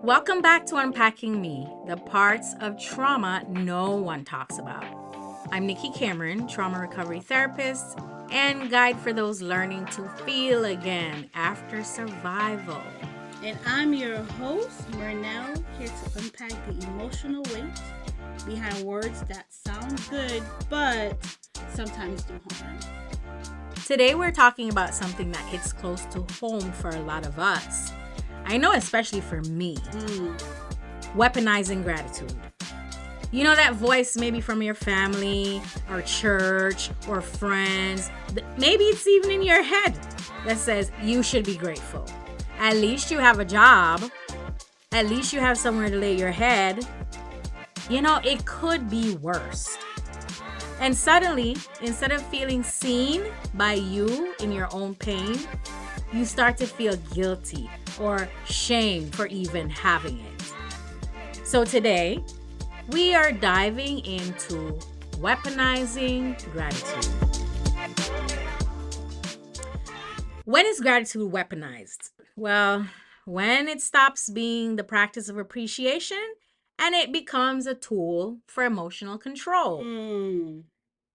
Welcome back to Unpacking Me, the parts of trauma no one talks about. I'm Nikki Cameron, trauma recovery therapist and guide for those learning to feel again after survival. And I'm your host, Murnell, here to unpack the emotional weight behind words that sound good, but sometimes do harm. Today, we're talking about something that hits close to home for a lot of us. I know, especially for me. Weaponizing gratitude. You know that voice maybe from your family or church or friends. Maybe it's even in your head that says you should be grateful. At least you have a job. At least you have somewhere to lay your head. You know, it could be worse. And suddenly, instead of feeling seen by you in your own pain, you start to feel guilty or shame for even having it. So today, we are diving into weaponizing gratitude. When is gratitude weaponized? Well, when it stops being the practice of appreciation and it becomes a tool for emotional control.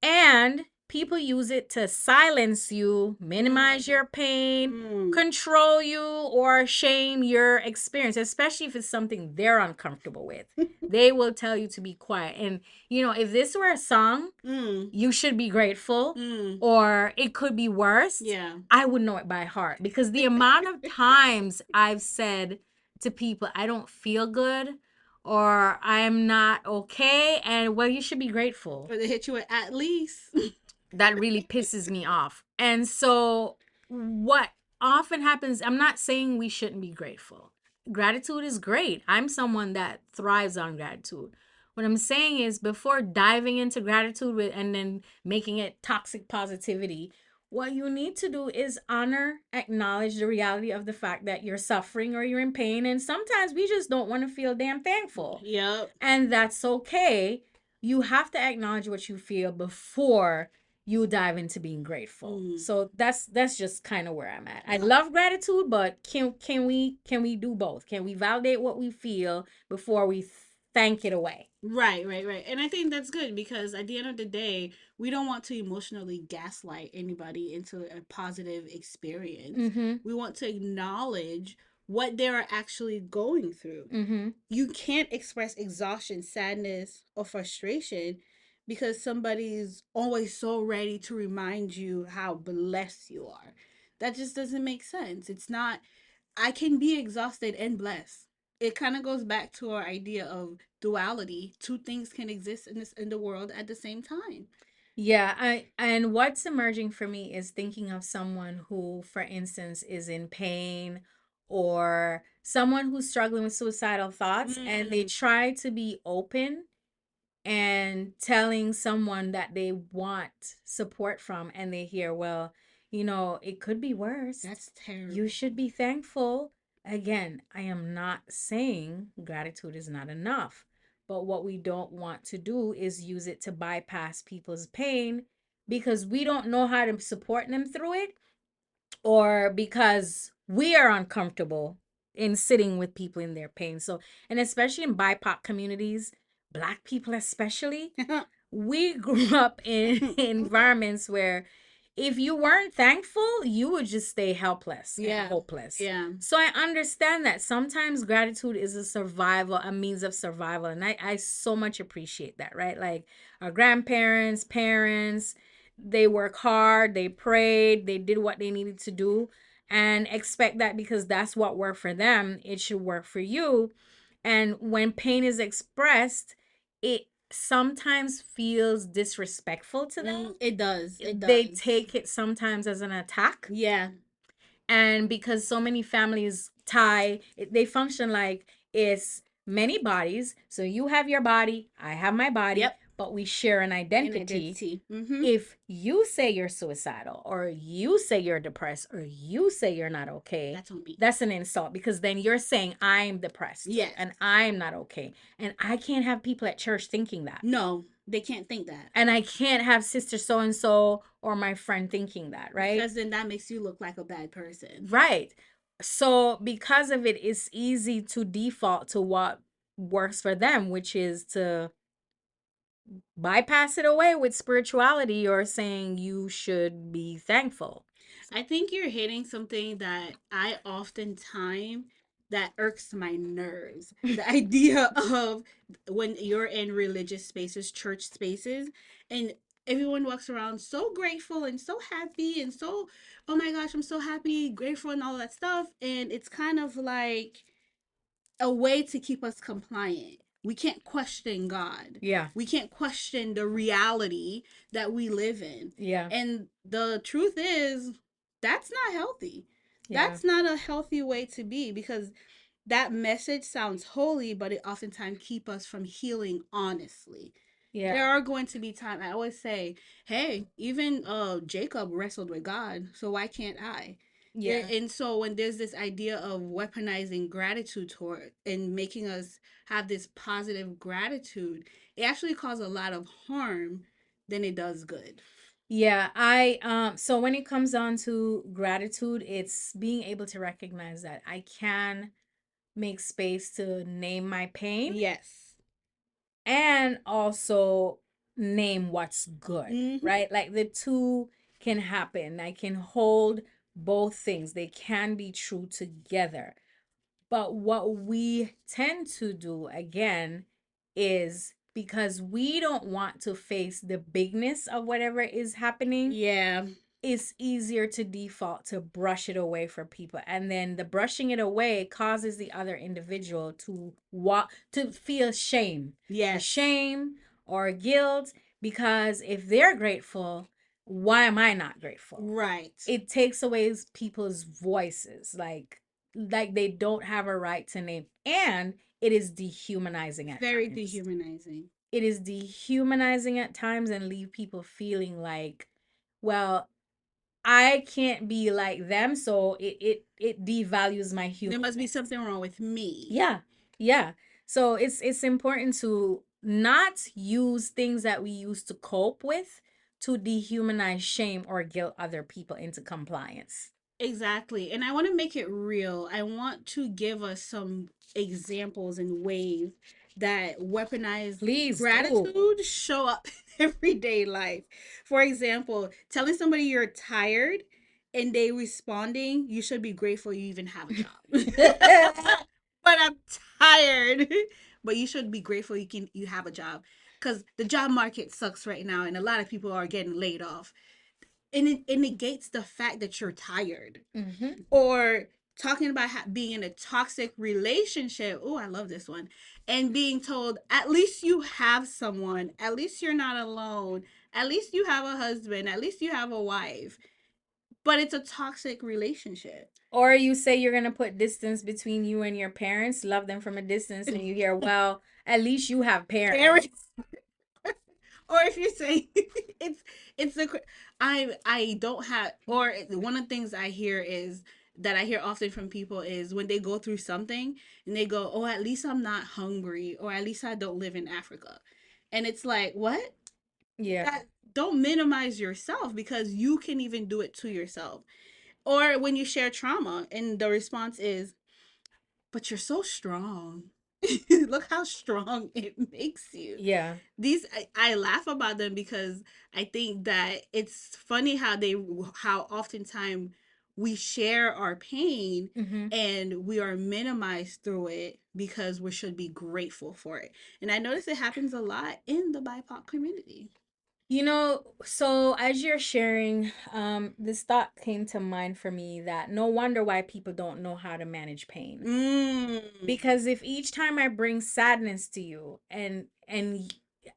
And people use it to silence you, minimize your pain, control you, or shame your experience, especially if it's something they're uncomfortable with. They will tell you to be quiet. And, you know, if this were a song, you should be grateful, or it could be worse, I would know it by heart. Because the amount of times I've said to people, I don't feel good, or I'm not okay, and well, you should be grateful. Or they hit you with at least. That really pisses me off. And so what often happens, I'm not saying we shouldn't be grateful. Gratitude is great. I'm someone that thrives on gratitude. What I'm saying is before diving into gratitude and then making it toxic positivity, what you need to do is honor, acknowledge the reality of the fact that you're suffering or you're in pain. And sometimes we just don't want to feel damn thankful. Yep. And that's okay. You have to acknowledge what you feel before you dive into being grateful. So that's just kind of where I'm at. I love gratitude, but can we do both? Can we validate what we feel before we thank it away? Right. And I think that's good because at the end of the day, we don't want to emotionally gaslight anybody into a positive experience. We want to acknowledge what they're actually going through. You can't express exhaustion, sadness, or frustration because somebody's always so ready to remind you how blessed you are. That just doesn't make sense. It's not, I can be exhausted and blessed. It kind of goes back to our idea of duality. Two things can exist in the world at the same time. Yeah, and what's emerging for me is thinking of someone who, for instance, is in pain or someone who's struggling with suicidal thoughts and they try to be open and telling someone that they want support from and they hear, well, you know, it could be worse. That's terrible. You should be thankful. Again, I am not saying gratitude is not enough, but what we don't want to do is use it to bypass people's pain because we don't know how to support them through it, or because we are uncomfortable in sitting with people in their pain. So, and especially in BIPOC communities, Black people especially, we grew up in environments where if you weren't thankful, you would just stay helpless and hopeless. Yeah. So I understand that sometimes gratitude is a means of survival. And I so much appreciate that, right? Like our grandparents, parents, they work hard, they prayed, they did what they needed to do, and expect that because that's what worked for them, it should work for you. And when pain is expressed, it sometimes feels disrespectful to them. It does. They take it sometimes as an attack. Yeah. And because so many families they function like it's many bodies. So you have your body, I have my body. Yep. But we share an identity. If you say you're suicidal or you say you're depressed or you say you're not okay, That's on me. that's an insult because then you're saying I'm depressed and I'm not okay. And I can't have people at church thinking that. No, they can't think that. And I can't have sister so-and-so or my friend thinking that, right? Because then that makes you look like a bad person. Right. So because of it, it's easy to default to what works for them, which is to bypass it away with spirituality or saying you should be thankful. I think you're hitting something that I oftentimes that irks my nerves. The idea of when you're in religious spaces, church spaces, and everyone walks around so grateful and so happy and so, oh my gosh, I'm so happy, grateful, and all that stuff. And it's kind of like a way to keep us compliant. We can't question God. Yeah. We can't question the reality that we live in. Yeah. And the truth is, that's not healthy. Yeah. That's not a healthy way to be, because that message sounds holy, but it oftentimes keep us from healing honestly. Yeah. There are going to be times I always say, hey, even Jacob wrestled with God, so why can't I? Yeah. And so when there's this idea of weaponizing gratitude toward and making us have this positive gratitude, it actually causes a lot of harm than it does good. Yeah, I so when it comes down to gratitude, it's being able to recognize that I can make space to name my pain Yes. and also name what's good, Mm-hmm. right? Like the two can happen. I can hold both things. They can be true together. But what we tend to do again is because we don't want to face the bigness of whatever is happening, Yeah. it's easier to default to brush it away for people. And then the brushing it away causes the other individual to feel shame. Yes. Shame or guilt, because if they're grateful, why am I not grateful? Right. It takes away people's voices, like they don't have a right to name, and it is dehumanizing at Very times. dehumanizing. It is dehumanizing at times and leave people feeling like, well, I can't be like them, so it devalues my There human. must be something wrong with me. Yeah. Yeah. So it's important to not use things that we use to cope with to dehumanize, shame, or guilt other people into compliance. Exactly. And I want to make it real. I want to give us some examples and ways that weaponized Please do. gratitude show up in everyday life. For example, telling somebody you're tired and they responding, you should be grateful you even have a job. But I'm tired. But you should be grateful you have a job, cuz the job market sucks right now and a lot of people are getting laid off, and it negates the fact that you're tired. Mm-hmm. Or talking about being in a toxic relationship. Oh, I love this one. And being told, at least you have someone, at least you're not alone, at least you have a husband, at least you have a wife. But it's a toxic relationship. Or you say you're gonna put distance between you and your parents, love them from a distance, and you hear, well, at least you have parents. Parents. Or if you say it's the I don't have, or one of the things I hear is that I hear often from people is when they go through something and they go, oh, at least I'm not hungry, or at least I don't live in Africa. And it's like, what? Yeah. That, don't minimize yourself, because you can even do it to yourself. Or when you share trauma and the response is, but you're so strong. Look how strong it makes you. Yeah. These I laugh about them because I think that it's funny how oftentimes we share our pain Mm-hmm. and we are minimized through it because we should be grateful for it. And I notice it happens a lot in the BIPOC community. You know, so as you're sharing, this thought came to mind for me that no wonder why people don't know how to manage pain. Mm. Because if each time I bring sadness to you, and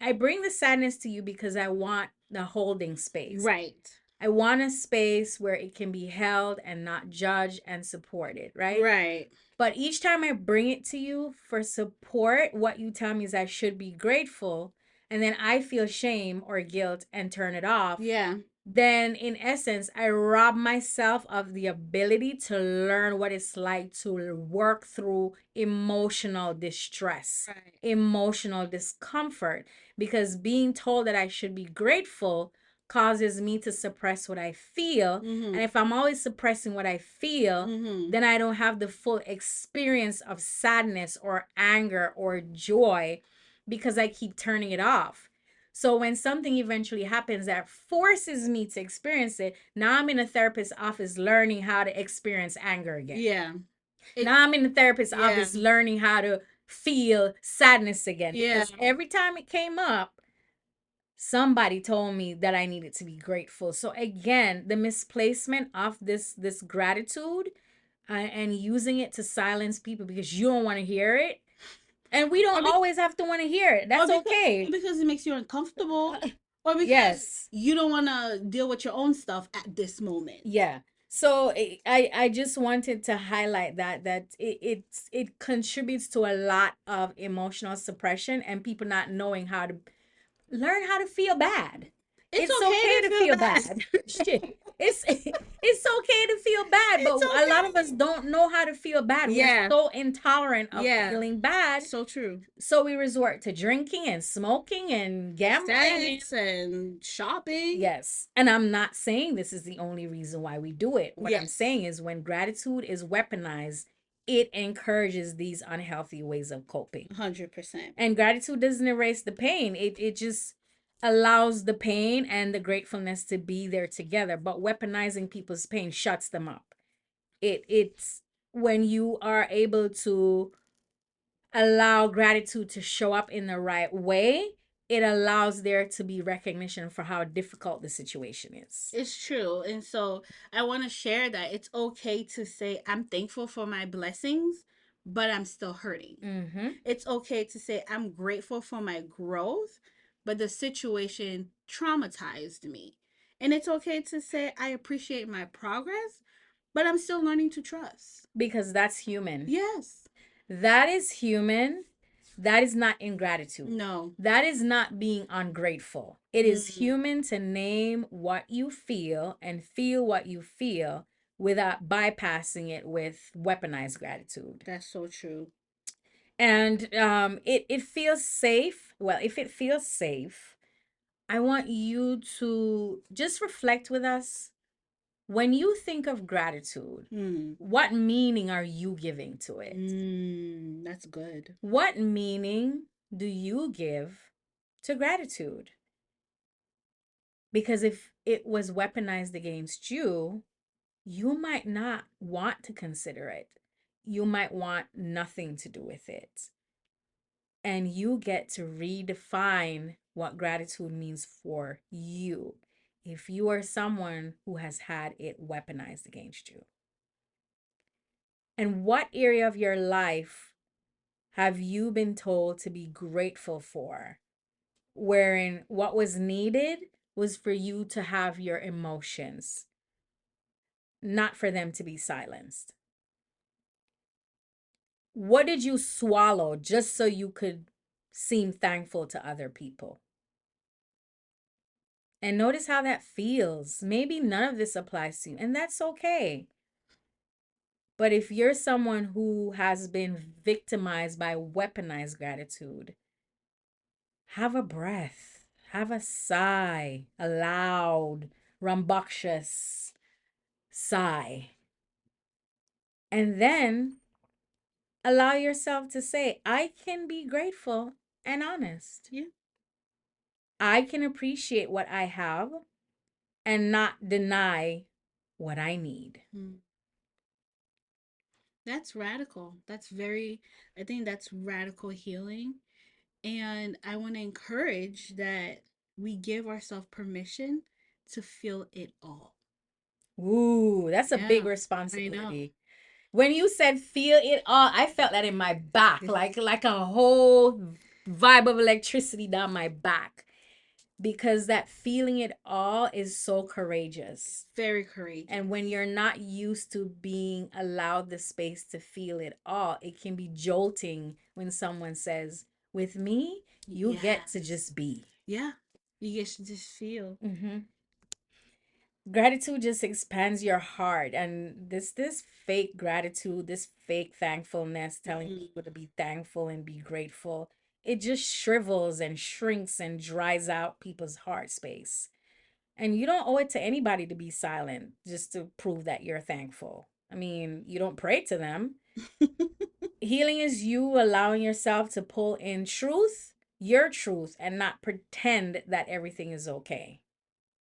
I bring the sadness to you because I want the holding space. Right. I want a space where it can be held and not judged and supported, right? Right. But each time I bring it to you for support, what you tell me is I should be grateful, and then I feel shame or guilt and turn it off. Yeah. Then in essence, I rob myself of the ability to learn what it's like to work through emotional distress, Right. emotional discomfort, because being told that I should be grateful causes me to suppress what I feel. And if I'm always suppressing what I feel, then I don't have the full experience of sadness or anger or joy because I keep turning it off. So when something eventually happens that forces me to experience it, now I'm in a therapist's office learning how to experience anger again. Yeah. Now I'm in the therapist's Yeah. office learning how to feel sadness again. Yeah. Because every time it came up, somebody told me that I needed to be grateful. So again, the misplacement of this gratitude and using it to silence people because you don't want to hear it. And we don't always have to want to hear it. That's okay. Because it makes you uncomfortable. Or because Yes. you don't want to deal with your own stuff at this moment. Yeah. So I just wanted to highlight that it contributes to a lot of emotional suppression and people not knowing how to learn how to feel bad. It's okay to feel bad. Shit. It's okay to feel bad, but a lot of us don't know how to feel bad. Yeah. We're so intolerant of feeling bad. So true. So we resort to drinking and smoking and gambling and shopping. Yes. And I'm not saying this is the only reason why we do it. What I'm saying is when gratitude is weaponized, it encourages these unhealthy ways of coping. 100%. And gratitude doesn't erase the pain. It just allows the pain and the gratefulness to be there together. But weaponizing people's pain shuts them up. It's when you are able to allow gratitude to show up in the right way, it allows there to be recognition for how difficult the situation is. It's true. And so I want to share that it's okay to say, I'm thankful for my blessings, but I'm still hurting. It's okay to say, I'm grateful for my growth, but the situation traumatized me. And it's okay to say, I appreciate my progress, but I'm still learning to trust. Because that's human. Yes. That is human. That is not ingratitude. No. That is not being ungrateful. It is human to name what you feel and feel what you feel without bypassing it with weaponized gratitude. That's so true. And it feels safe. Well, if it feels safe, I want you to just reflect with us. When you think of gratitude, what meaning are you giving to it? That's good. What meaning do you give to gratitude? Because if it was weaponized against you, you might not want to consider it. You might want nothing to do with it. And you get to redefine what gratitude means for you if you are someone who has had it weaponized against you. And what area of your life have you been told to be grateful for? Wherein what was needed was for you to have your emotions, not for them to be silenced. What did you swallow just so you could seem thankful to other people? And notice how that feels. Maybe none of this applies to you, and that's okay. But if you're someone who has been victimized by weaponized gratitude, have a breath, have a sigh, a loud, rambunctious sigh. And then allow yourself to say, I can be grateful and honest. Yeah. I can appreciate what I have and not deny what I need. That's radical. I think that's radical healing. And I want to encourage that we give ourselves permission to feel it all. Ooh, that's a big I know. responsibility. When you said feel it all, I felt that in my back, like a whole vibe of electricity down my back. Because that feeling it all is so courageous. Very courageous. And when you're not used to being allowed the space to feel it all, it can be jolting when someone says, with me, you get to just be. Yeah. You get to just feel. Gratitude just expands your heart. And this fake gratitude, this fake thankfulness, telling people to be thankful and be grateful, it just shrivels and shrinks and dries out people's heart space. And you don't owe it to anybody to be silent just to prove that you're thankful. I mean, you don't pray to them. Healing is you allowing yourself to pull in truth, your truth, and not pretend that everything is okay.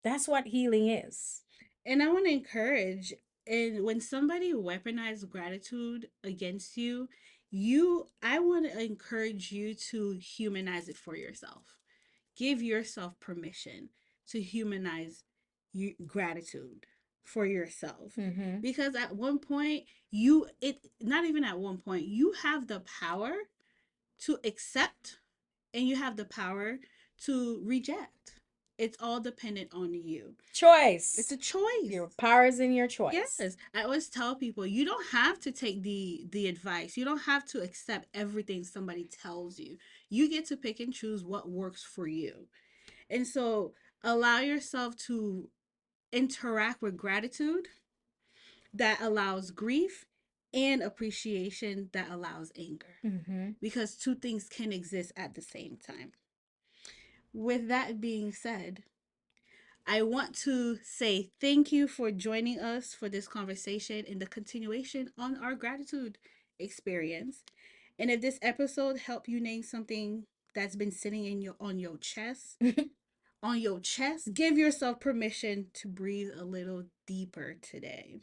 That's what healing is. And I want to encourage, and when somebody weaponizes gratitude against you, I want to encourage you to humanize it for yourself. Give yourself permission to humanize gratitude for yourself. Mm-hmm. Because at one point, not even at one point, you have the power to accept and you have the power to reject. It's all dependent on you. It's Choice. a choice. Your power is in your choice. Yes. I always tell people you don't have to take the advice. You don't have to accept everything somebody tells you. You get to pick and choose what works for you. And so allow yourself to interact with gratitude that allows grief and appreciation that allows anger. Mm-hmm. Because two things can exist at the same time. With that being said, I want to say thank you for joining us for this conversation and the continuation on our gratitude experience. And if this episode helped you name something that's been sitting in your on your chest, give yourself permission to breathe a little deeper today.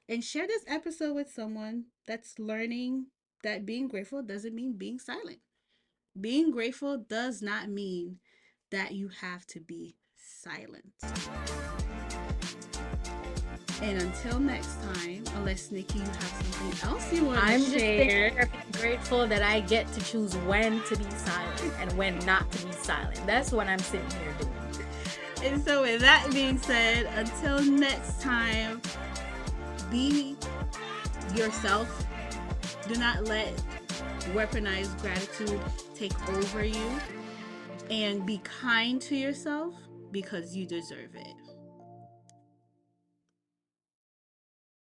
And share this episode with someone that's learning that being grateful doesn't mean being silent. Being grateful does not mean that you have to be silent. And until next time, unless Nikki, you have something else you want to share. I'm just grateful that I get to choose when to be silent and when not to be silent. That's what I'm sitting here doing. And so with that being said, until next time, be yourself. Do not let weaponized gratitude take over you. And be kind to yourself because you deserve it.